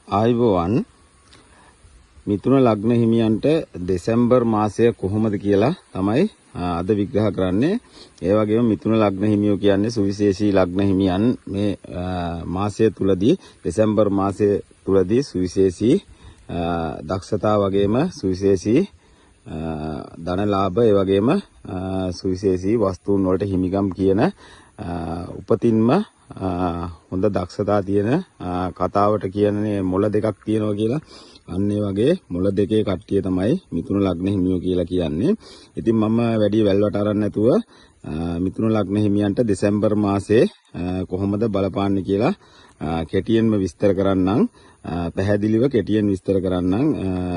ආයුබෝවන් මිථුන ලග්න හිමියන්ට දෙසැම්බර් මාසය කොහොමද කියලා තමයි අද විග්‍රහ කරන්නේ. ඒ වගේම මිථුන ලග්න හිමියෝ කියන්නේ සුවිශේෂී ලග්න හිමියන් මේ මාසය තුලදී දෙසැම්බර් මාසය තුලදී සුවිශේෂී දක්ෂතා වගේම සුවිශේෂී ධනලාභ ඒ වගේම සුවිශේෂී වස්තුන් වලට හිමිකම් කියන උපතින්ම හොඳ දක්ෂතා තියෙන කතාවට කියන්නේ මොළ දෙකක් තියෙනවා කියලා. අන්න ඒ වගේ මොළ දෙකේ කට්ටිය තමයි මිථුන ලග්න හිමියෝ කියලා කියන්නේ. ඉතින් මම වැඩි වැල්වට අරන් නැතුව මිථුන ලග්න හිමියන්ට දෙසැම්බර් මාසයේ කොහොමද බලපාන්නේ කියලා කෙටියෙන්ම විස්තර කරන්නම්. පැහැදිලිව කෙටියෙන් විස්තර කරන්නම්.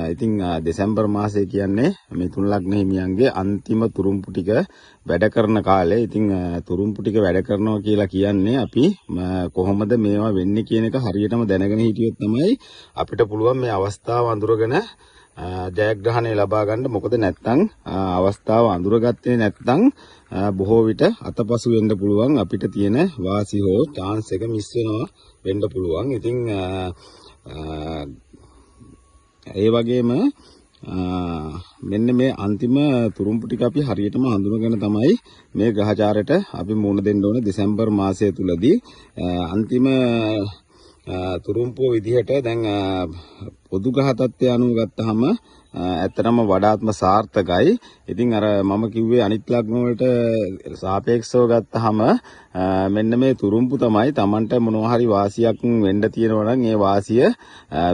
ඉතින් දෙසැම්බර් මාසය කියන්නේ මිථුන ලග්න හිමියන්ගේ අන්තිම තුරුම්පු ටික වැඩ කරන කාලේ. ඉතින් තුරුම්පු ටික වැඩ කරනවා කියලා කියන්නේ අපි කොහොමද මේවා වෙන්නේ කියන එක හරියටම දැනගෙන හිටියොත් තමයි අපිට පුළුවන් මේ අවස්ථාව අඳුරගෙන ජයග්‍රහණය ලබා ගන්න. මොකද නැත්තම් අවස්ථාව අඳුරගත්තේ නැත්තම් බොහෝ විට අතපසු වෙන්න පුළුවන්. අපිට තියෙන වාසි හෝ chance එක මිස් වෙනවා වෙන්න පුළුවන්. ඉතින් ඒ වගේම මෙන්න මේ අන්තිම තුරුම්පු ටික අපි හරියටම හඳුනගෙන තමයි මේ ග්‍රහචාරයට අපි මුහුණ දෙන්න ඕනේ දෙසැම්බර් මාසය තුලදී. අන්තිම තුරුම්පුව විදිහට දැන් පොදු ග්‍රහ තත්ත්වය අනුව ගත්තාම ඇත්තටම වඩාත්ම සාර්ථකයි. ඉතින් අර මම කිව්වේ අනිත් ලග්න වලට සාපේක්ෂව ගත්තාම මෙන්න මේ තුරුම්පු තමයි Tamanට මොනවා හරි වාසියක් වෙන්න තියෙනවා නම් ඒ වාසිය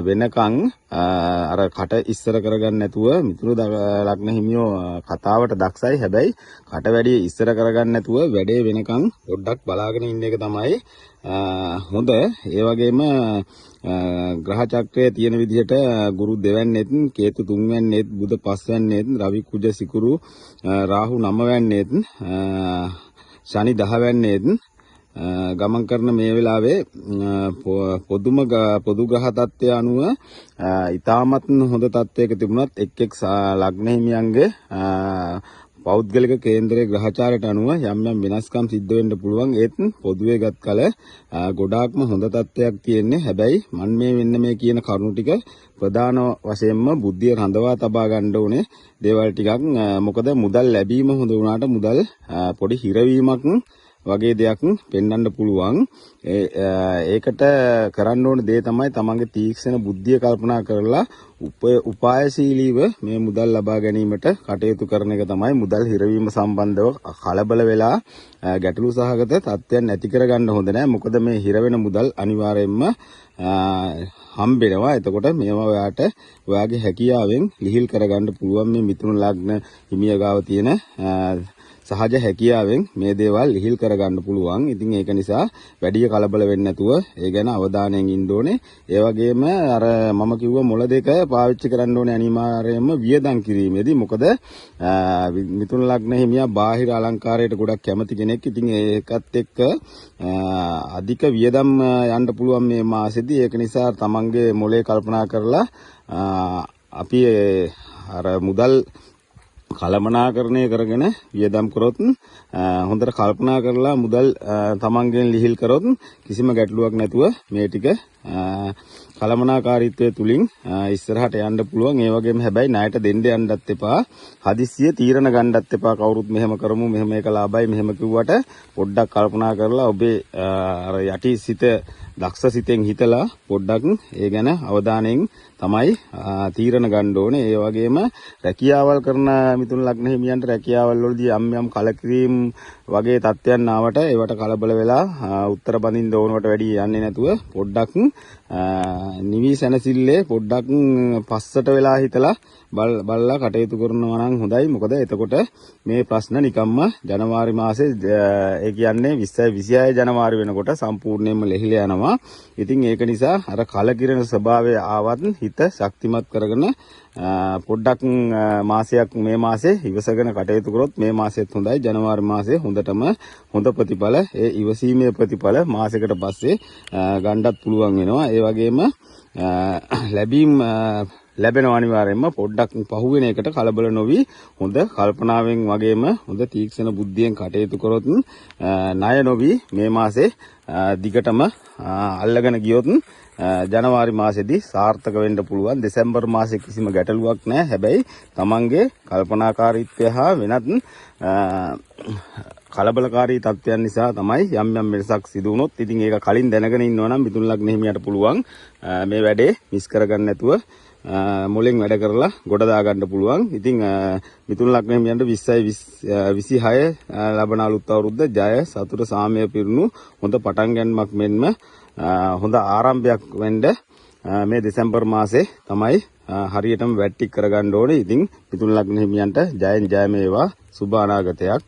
වෙනකන් අර කට ඉස්සර කරගන්න නැතුව මිථුන ලග්න හිමියෝ කතාවට දක්ෂයි. හැබැයි කට වැඩි ඉස්සර කරගන්න නැතුව වැඩේ වෙනකන් පොඩ්ඩක් බලාගෙන ඉන්න එක තමයි හොඳ. ඒ වගේම ග්‍රහ චක්‍රයේ තියෙන විදිහට ගුරු දෙවැන්නේත්, කේතු තුන්වැන්නේත්, බුධ පස්වැන්නේත්, රවි කුජ සිකුරු රාහු නවවැන්නේත්, ශනි දහවැන්නේත් ගමන් කරන මේ වෙලාවේ පොදු ග්‍රහ තත්ත්වය අනුව ඊටමත් හොඳ තත්ත්වයක තිබුණත් එක් ලග්න හිමියන්ගේ පෞද්ගලික කේන්දරයේ ග්‍රහචාරයට අනුව යම් යම් වෙනස්කම් සිද්ධ වෙන්න පුළුවන්. ඒත් පොදුවේ ගත් කල ගොඩාක්ම හොඳ තත්ත්වයක් තියෙන්නේ. හැබැයි මන් මෙන්න මේ කියන කරුණු ටික ප්‍රධාන වශයෙන්ම බුද්ධිය රඳවා තබා ගන්න ඕනේ දේවල් ටිකක්. මොකද මුදල් ලැබීම හොඳ වුණාට මුදල් පොඩි හිරවීමක් වගේ දෙයක් පෙන්වන්න පුළුවන්. ඒකට කරන්න ඕන දේ තමයි තමන්ගේ තීක්ෂණ බුද්ධිය කල්පනා කරලා උපායශීලීව මේ මුදල් ලබා ගැනීමට කටයුතු කරන එක තමයි. මුදල් හිරවීම සම්බන්ධව කලබල වෙලා ගැටලු සහගත තත්ත්වයන් නැති කරගන්න හොඳ නැහැ. මොකද මේ හිර වෙන මුදල් අනිවාර්යයෙන්ම හම්බෙනවා. එතකොට මේවා ඔයාගේ හැකියාවෙන් ලිහිල් කරගන්න පුළුවන්. මේ මිථුන ලග්න හිමිය ගාව තියෙන සහජ හැකියාවෙන් මේ දේවල් ලිහිල් කරගන්න පුළුවන්. ඉතින් ඒක නිසා වැඩි කලබල වෙන්නේ නැතුව ඒ ගැන අවධානයෙන් ඉන්න ඕනේ. ඒ වගේම අර මම කිව්ව මොළ දෙක පාවිච්චි කරන්න ඕනේ අනිවාර්යයෙන්ම වියදම් කිරීමේදී. මොකද මිථුන ලග්න හිමියා බාහිර අලංකාරයට ගොඩක් කැමති කෙනෙක්. ඉතින් ඒකත් එක්ක අධික වියදම් යන්න පුළුවන් මේ මාසෙදී. ඒක නිසා තමන්ගේ මොලේ කල්පනා කරලා අපි අර මුදල් කළමනාකරණය කරගෙන වියදම් කරොත් හොඳට කල්පනා කරලා මුදල් තමන්ගෙන් ලිහිල් කරොත් කිසිම ගැටලුවක් නැතුව මේ ටික කළමනාකාරීත්වයේ තුලින් ඉස්සරහට යන්න පුළුවන්. ඒ වගේම හැබැයි ණයට දෙන්න යන්නත් එපා. හදිස්සිය තීරණ ගන්නත් එපා. කවුරුත් මෙහෙම කරමු, මෙහෙම එක ලාභයි, මෙහෙම කිව්වට පොඩ්ඩක් කල්පනා කරලා ඔබේ අර යටි සිත දක්ෂ සිතෙන් හිතලා පොඩ්ඩක් ඒ ගැන අවධානයෙන් තමයි තීරණ ගන්න ඕනේ. ඒ වගේම රැකියාවල් කරන මිථුන ලග්න හිමියන්ට රැකියාවල් වලදී යම් කලකිරීම වගේ තත්ත්වයන් ආවට ඒවට කලබල වෙලා උත්තර බඳින්න ඕනවට වැඩි යන්නේ නැතුව පොඩ්ඩක් නිවි සැනසille පොඩ්ඩක් පස්සට වෙලා හිතලා බලලා කටයුතු කරනවා නම් හොඳයි. මොකද එතකොට මේ ප්‍රශ්න නිකම්ම ජනවාරි මාසේ ඒ කියන්නේ 26 ජනවාරි වෙනකොට සම්පූර්ණයෙන්ම ලෙහිලා යනවා. ඉතින් ඒක නිසා අර කලකිරෙන ස්වභාවය ආවත් හිත ශක්තිමත් කරගෙන පොඩ්ඩක් මාසයක් මේ මාසේ ඉවසගෙන කටයුතු කරොත් මේ මාසෙත් හොඳයි. ජනවාරි මාසේ හොඳටම හොඳ ප්‍රතිඵල ඒ ඉවසීමේ ප්‍රතිඵල මාසයකට පස්සේ ගන්නත් පුළුවන් වෙනවා. ඒ වගේම ලැබීම් ලැබෙනවා අනිවාර්යයෙන්ම. පොඩ්ඩක් පහුවෙන එකට කලබල නොවි හොඳ කල්පනාවෙන් වගේම හොඳ තීක්ෂණ බුද්ධියෙන් කටයුතු කරොත් ණය නොවි මේ මාසේ දිගටම අල්ලගෙන ගියොත් ජනවාරි මාසෙදී සාර්ථක වෙන්න පුළුවන්. දෙසැම්බර් මාසෙ කිසිම ගැටලුවක් නැහැ. හැබැයි තමන්ගේ කල්පනාකාරීත්වය හා වෙනත් කලබලකාරී තත්ත්වයන් නිසා තමයි යම් යම් වෙනසක් සිදු වුණොත්. ඉතින් ඒක කලින් දැනගෙන ඉන්නවා නම් මිථුන ලග්න හිමියට පුළුවන් මේ වැඩේ මිස් කරගන්න නැතුව මුලින් වැඩ කරලා ගොඩ දා ගන්න පුළුවන්. ඉතින් මිථුන ලග්න හිමියන්ට 2026 ලබන අලුත් අවුරුද්ද ජය සතුට සාමය පිරුණු හොඳ පටන් ගැනීමක් මෙන්ම හොඳ ආරම්භයක් වෙන්න මේ දෙසැම්බර් මාසේ තමයි හරියටම වැට්ටි කරගන්න ඕනේ. ඉතින් මිථුන ලග්න හිමියන්ට ජයෙන් ජය මේවා සුබ අනාගතයක්.